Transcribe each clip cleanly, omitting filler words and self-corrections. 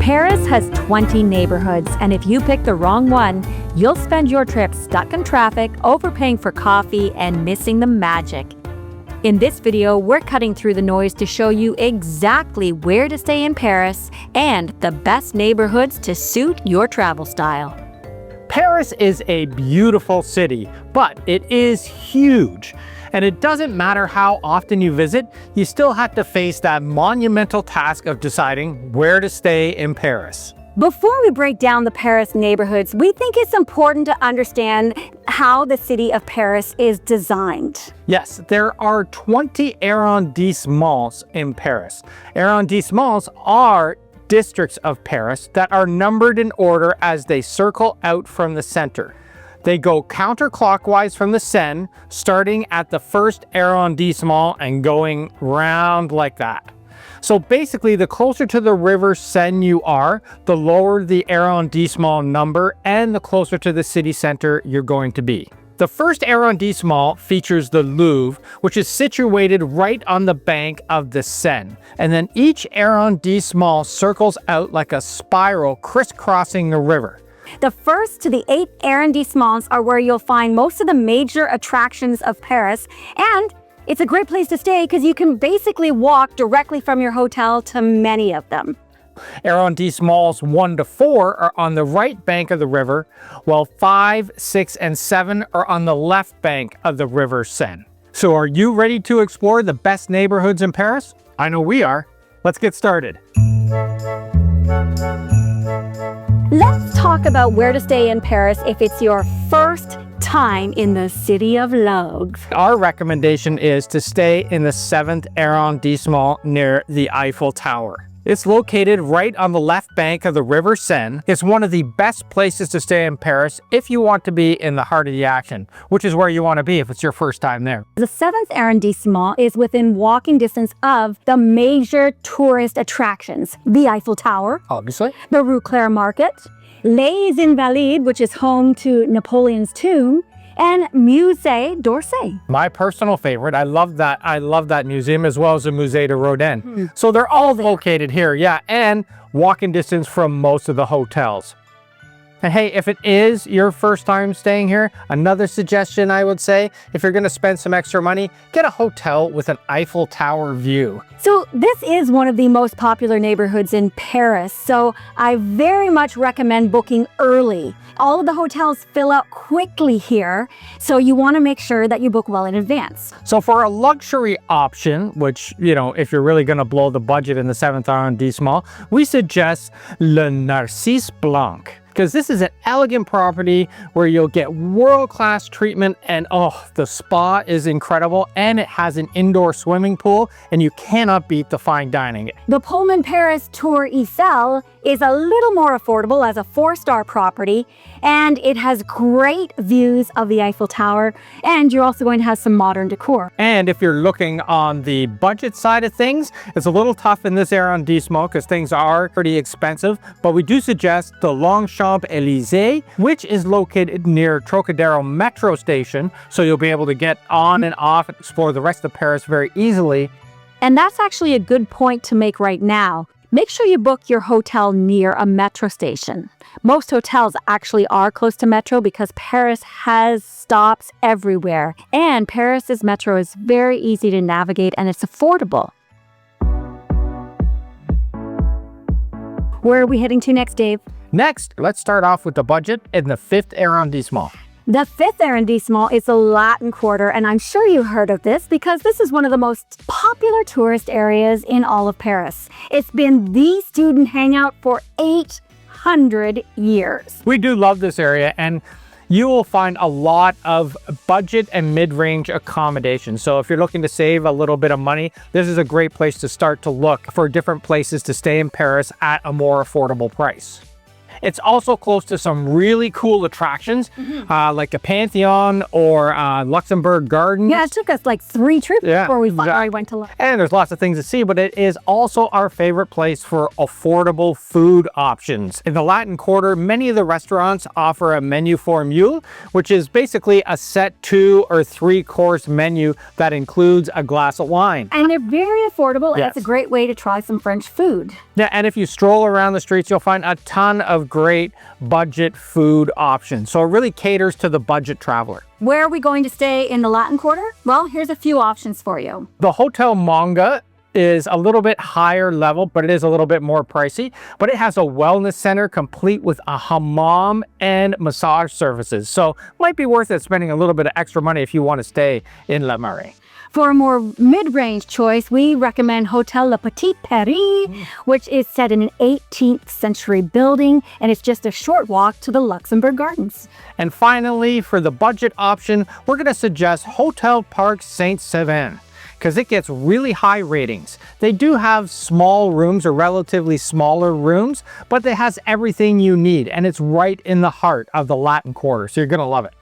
Paris has 20 neighborhoods, and if you pick the wrong one, you'll spend your trip stuck in traffic, overpaying for coffee, and missing the magic. In this video, we're cutting through the noise to show you exactly where to stay in Paris and the best neighborhoods to suit your travel style. Paris is a beautiful city, but it is huge. And it doesn't matter how often you visit, you still have to face that monumental task of deciding where to stay in Paris. Before we break down the Paris neighborhoods, we think it's important to understand how the city of Paris is designed. Yes, there are 20 arrondissements in Paris. Arrondissements are districts of Paris that are numbered in order as they circle out from the center. They go counterclockwise from the Seine, starting at the first arrondissement and going round like that. So basically, the closer to the river Seine you are, the lower the arrondissement number and the closer to the city center you're going to be. The first arrondissement features the Louvre, which is situated right on the bank of the Seine. And then each arrondissement circles out like a spiral crisscrossing the river. The first to the 8 arrondissements are where you'll find most of the major attractions of Paris, and it's a great place to stay because you can basically walk directly from your hotel to many of them. Arrondissements 1 to 4 are on the right bank of the river, while 5, 6, and 7 are on the left bank of the river Seine. So are you ready to explore the best neighborhoods in Paris? I know we are. Let's get started. Let's talk about where to stay in Paris if it's your first time in the city of Louvre. Our recommendation is to stay in the 7th arrondissement near the Eiffel Tower. It's located right on the left bank of the river Seine. It's one of the best places to stay in Paris if you want to be in the heart of the action, which is where you want to be if it's your first time there. The 7th arrondissement is within walking distance of the major tourist attractions: the Eiffel Tower, Obviously. the Rue Claire Market, Les Invalides, which is home to Napoleon's tomb, and Musée d'Orsay. My personal favorite. I love that museum, as well as the Musée de Rodin. So they're all located here, yeah, and walking distance from most of the hotels. And hey, if it is your first time staying here, another suggestion I would say, if you're gonna spend some extra money, get a hotel with an Eiffel Tower view. So this is one of the most popular neighborhoods in Paris, so I very much recommend booking early. All of the hotels fill out quickly here, so you want to make sure that you book well in advance. So for a luxury option, which, you know, if you're really gonna blow the budget in the 7th arrondissement, we suggest Le Narcisse Blanc, because this is an elegant property where you'll get world-class treatment, and the spa is incredible, and it has an indoor swimming pool, and you cannot beat the fine dining. The Pullman Paris Tour Eiffel is a little more affordable as a 4-star property, and it has great views of the Eiffel Tower, and you're also going to have some modern decor. And if you're looking on the budget side of things, it's a little tough in this arrondissement because things are pretty expensive, but we do suggest the Longchamps-Élysées, which is located near Trocadero metro station, so you'll be able to get on and off and explore the rest of Paris very easily. And that's actually a good point to make right now. Make sure you book your hotel near a metro station. Most hotels actually are close to metro because Paris has stops everywhere. And Paris's metro is very easy to navigate and it's affordable. Where are we heading to next, Dave? Next, let's start off with the budget in the 5th arrondissement. The 5th arrondissement is the Latin Quarter, and I'm sure you heard of this because this is one of the most popular tourist areas in all of Paris. It's been the student hangout for 800 years. We do love this area, and you will find a lot of budget and mid-range accommodations. So if you're looking to save a little bit of money, this is a great place to start to look for different places to stay in Paris at a more affordable price. It's also close to some really cool attractions, like the Pantheon or Luxembourg Gardens. Yeah, it took us like 3 trips before we finally went to Louvre. And there's lots of things to see, but it is also our favorite place for affordable food options. In the Latin Quarter, many of the restaurants offer a menu for mule, which is basically a set 2 or 3 course menu that includes a glass of wine. And they're very affordable, and it's a great way to try some French food. Yeah, and if you stroll around the streets, you'll find a ton of great budget food options. So it really caters to the budget traveler. Where are we going to stay in the Latin Quarter? Well, here's a few options for you. The Hotel Manga is a little bit higher level, but it is a little bit more pricey. But it has a wellness center complete with a hammam and massage services. So might be worth it spending a little bit of extra money if you want to stay in Le Marais. For a more mid-range choice, we recommend Hotel Le Petit Paris, which is set in an 18th century building, and it's just a short walk to the Luxembourg Gardens. And finally, for the budget option, we're going to suggest Hotel Parc Saint-Seven, because it gets really high ratings. They do have small rooms or relatively smaller rooms, but it has everything you need, and it's right in the heart of the Latin Quarter, so you're going to love it.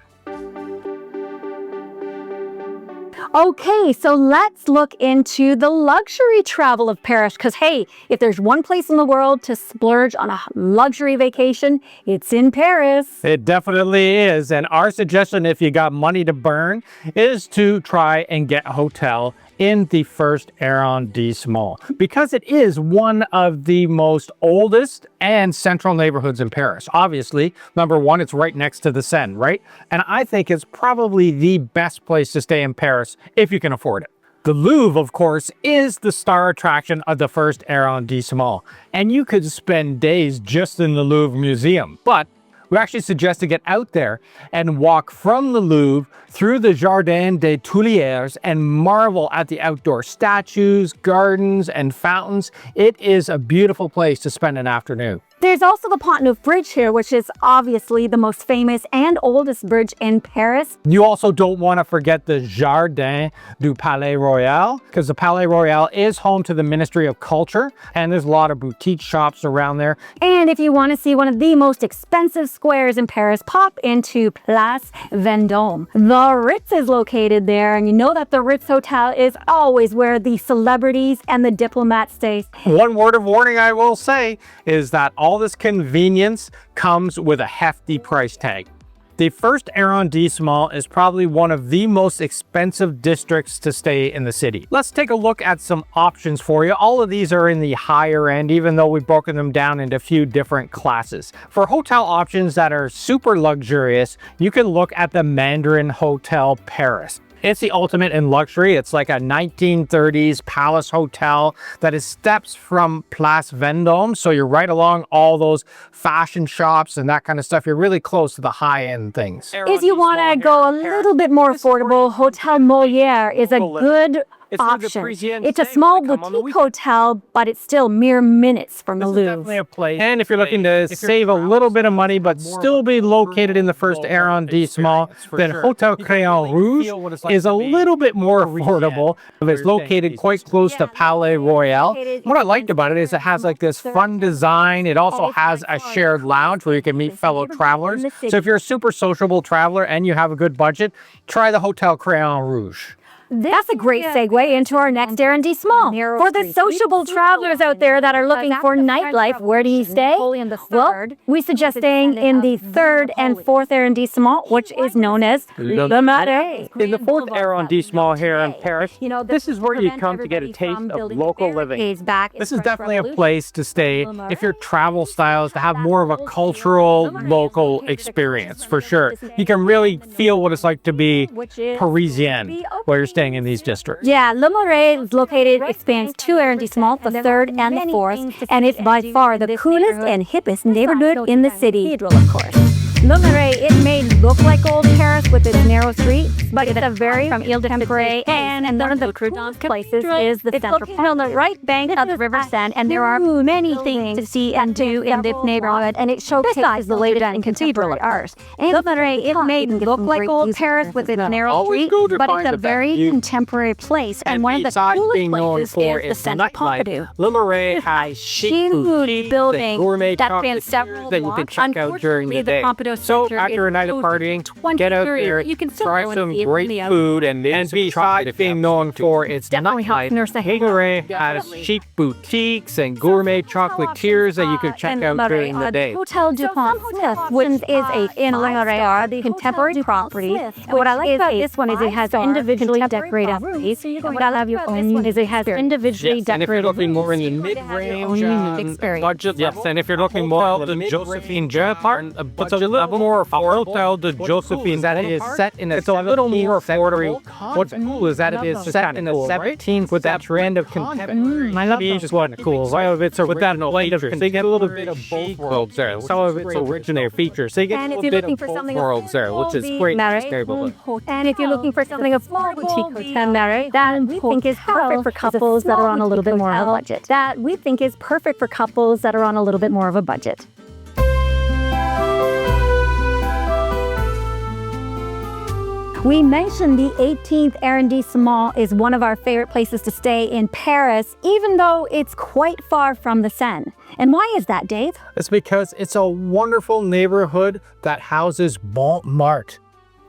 Okay, so let's look into the luxury travel of Paris, because hey, if there's one place in the world to splurge on a luxury vacation, it's in Paris. It definitely is, and our suggestion, if you got money to burn, is to try and get a hotel in the first arrondissement, because it is one of the most oldest and central neighborhoods in Paris. Obviously, number one, it's right next to the Seine, right? And I think it's probably the best place to stay in Paris if you can afford it. The Louvre, of course, is the star attraction of the first arrondissement, and you could spend days just in the Louvre Museum, but we actually suggest to get out there and walk from the Louvre through the Jardin des Tuileries and marvel at the outdoor statues, gardens, and fountains. It is a beautiful place to spend an afternoon. There's also the Pont Neuf Bridge here, which is obviously the most famous and oldest bridge in Paris. You also don't want to forget the Jardin du Palais Royal, because the Palais Royal is home to the Ministry of Culture, and there's a lot of boutique shops around there. And if you want to see one of the most expensive squares in Paris, pop into Place Vendôme. The Ritz is located there, and you know that the Ritz Hotel is always where the celebrities and the diplomats stay. One word of warning I will say is that all this convenience comes with a hefty price tag. The first arrondissement is probably one of the most expensive districts to stay in the city. Let's take a look at some options for you. All of these are in the higher end, even though we've broken them down into a few different classes. For hotel options that are super luxurious, you can look at the Mandarin Hotel Paris. It's the ultimate in luxury. It's like a 1930s palace hotel that is steps from Place Vendôme. So you're right along all those fashion shops and that kind of stuff. You're really close to the high-end things. If you want to go a little bit more affordable, Hotel Molière is a good option. It's a small boutique hotel, but it's still mere minutes from the Louvre. Definitely a place. And if you're looking to save a little bit of money, but still be located in the first arrondissement, then Hotel Crayon Rouge is a little bit more affordable. It's located quite close to Palais Royal. What I liked about it is it has like this fun design. It also has a shared lounge where you can meet fellow travelers. So if you're a super sociable traveler and you have a good budget, try the Hotel Crayon Rouge. That's a great segue into our next arrondissement. For the sociable travelers out there that are looking for nightlife, where do you stay? Well, we suggest staying in the 3rd and 4th arrondissement, which is known as Le Marais. In the 4th arrondissement here in Paris, this is where you come to get a taste of local living. This is definitely a place to stay if your travel style is to have more of a cultural, local experience, for sure. You can really feel what it's like to be Parisian while you're staying in these districts. Yeah, Le Marais is located, spans 2 arrondissements, the 3rd and the 4th, and it's by far the coolest and hippest neighborhood in the city. Of course. Le Marais, it may look like old Paris with its narrow streets, but it's a very from Ile de Temporé, and one of the coolest places is the Central Park. On the right bank of the River Seine, and there are many things to see and do in this neighborhood, and it showcases the latest in contemporary art. Le Marais, it may look like old Paris with its narrow streets, but it's a very contemporary place, and one of the coolest places is the Centre Pompidou. Le Marais has chic huge building gourmet that chocolate spans several that you can blocks. check out during the day. The Pompidou video So center after a is night of closed partying, 20 get out period. there, You can still try go and some see it great from the food, and besides being known for its Definitely nightlife, helps nurse the hangover. Marais has chic boutiques and gourmet chocolatiers that you can check out during the day. Hotel DuPont Smith, which is a in Marais, the contemporary property. And what I like about this one is it has individually decorated space. And what I love your own is it has individually Yes, and if you're decorated looking more in the mid-range budget, yes, and if you're looking more at the Josephine part, but a little more hotel, the Josephine that is set in it's a little more affordable. What's cool is that it is set in the 17th with that trend of contemporary. I love it. Just what cool. Some of it's with that features. They get a little bit of both worlds there. Some of it's original features. They get a little bit of both worlds there, which is great. And if you're looking for something affordable, Hotel Marais, that we think is perfect for couples that are on a little bit more of a budget. That we think is perfect for couples that are on a little bit more of a budget. We mentioned the 18th Arrondissement is one of our favorite places to stay in Paris, even though it's quite far from the Seine. And why is that, Dave? It's because it's a wonderful neighborhood that houses Montmartre,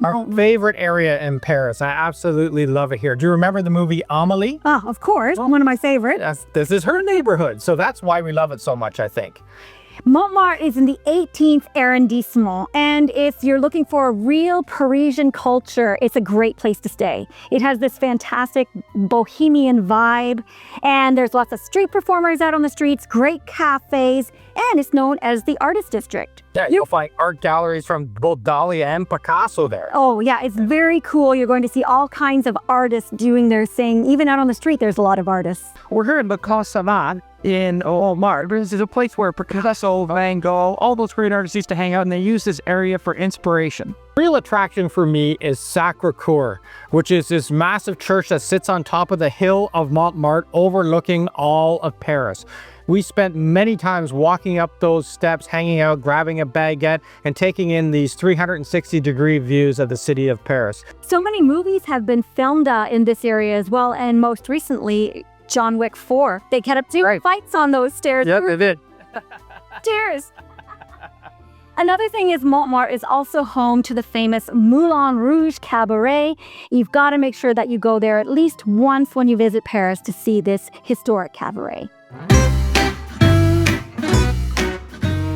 our favorite area in Paris. I absolutely love it here. Do you remember the movie Amélie? Oh, of course, one of my favorites. This is her neighborhood, so that's why we love it so much, I think. Montmartre is in the 18th Arrondissement, and if you're looking for a real Parisian culture, it's a great place to stay. It has this fantastic Bohemian vibe, and there's lots of street performers out on the streets, great cafes, and it's known as the artist district. Yeah, you'll find art galleries from both Dali and Picasso there. Oh yeah, it's very cool. You're going to see all kinds of artists doing their thing. Even out on the street, there's a lot of artists. We're here in Montmartre in Montmartre. This is a place where Picasso, Van Gogh, all those great artists used to hang out, and they use this area for inspiration. Real attraction for me is Sacré-Cœur, which is this massive church that sits on top of the hill of Montmartre overlooking all of Paris. We spent many times walking up those steps, hanging out, grabbing a baguette, and taking in these 360-degree views of the city of Paris. So many movies have been filmed in this area as well, and most recently, John Wick 4. They kept up doing fights on those stairs. Yep, they did. Stairs. Another thing is Montmartre is also home to the famous Moulin Rouge Cabaret. You've got to make sure that you go there at least once when you visit Paris to see this historic cabaret.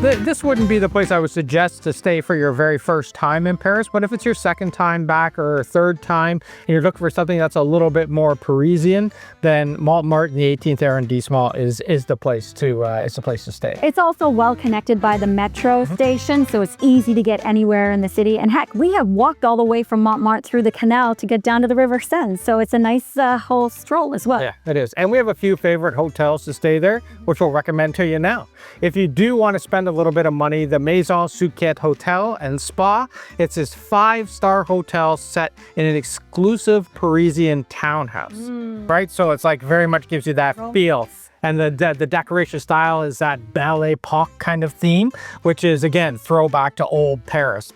This wouldn't be the place I would suggest to stay for your very first time in Paris, but if it's your second time back or third time and you're looking for something that's a little bit more Parisian, then Montmartre in the 18th Arrondissement is the place to stay. It's also well connected by the metro station, so it's easy to get anywhere in the city. And heck, we have walked all the way from Montmartre through the canal to get down to the River Seine, so it's a nice whole stroll as well. Yeah, it is. And we have a few favorite hotels to stay there, which we'll recommend to you now. If you do want to spend a little bit of money, the Maison Souquet Hotel and Spa, it's this 5-star hotel set in an exclusive Parisian townhouse, right? So it's like very much gives you that feel. And the decoration style is that Belle Époque kind of theme, which is, again, throwback to old Paris.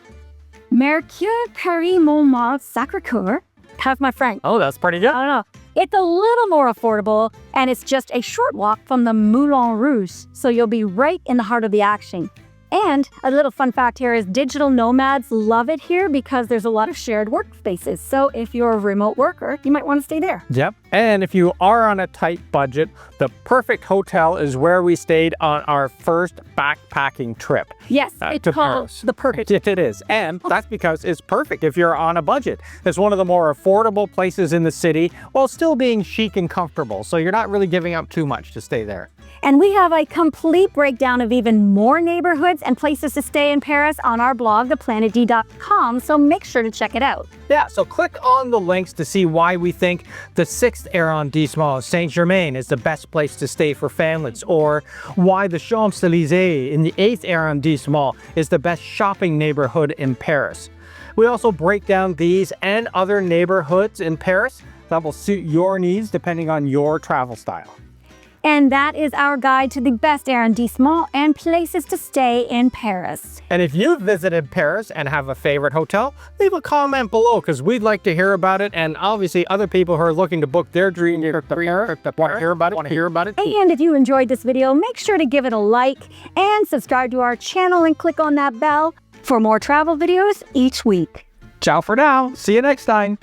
Mercure Paris Montmartre Sacré-Cœur. Have my friend. Oh, that's pretty good. I don't know. It's a little more affordable, and it's just a short walk from the Moulin Rouge, so you'll be right in the heart of the action. And a little fun fact here is digital nomads love it here because there's a lot of shared workspaces. So if you're a remote worker, you might want to stay there. Yep. And if you are on a tight budget, the perfect hotel is where we stayed on our first backpacking trip. Yes, it's called Paris. the perfect. It is. And that's because it's perfect if you're on a budget. It's one of the more affordable places in the city while still being chic and comfortable. So you're not really giving up too much to stay there. And we have a complete breakdown of even more neighborhoods and places to stay in Paris on our blog, theplanetd.com, so make sure to check it out. Yeah, so click on the links to see why we think the 6th Arrondissement of Saint-Germain is the best place to stay for families, or why the Champs-Élysées in the 8th Arrondissement is the best shopping neighborhood in Paris. We also break down these and other neighborhoods in Paris that will suit your needs depending on your travel style. And that is our guide to the best arrondissements and places to stay in Paris. And if you've visited Paris and have a favorite hotel, leave a comment below because we'd like to hear about it. And obviously other people who are looking to book their dream trip want to hear about it. And if you enjoyed this video, make sure to give it a like and subscribe to our channel and click on that bell. for more travel videos each week. Ciao for now. See you next time.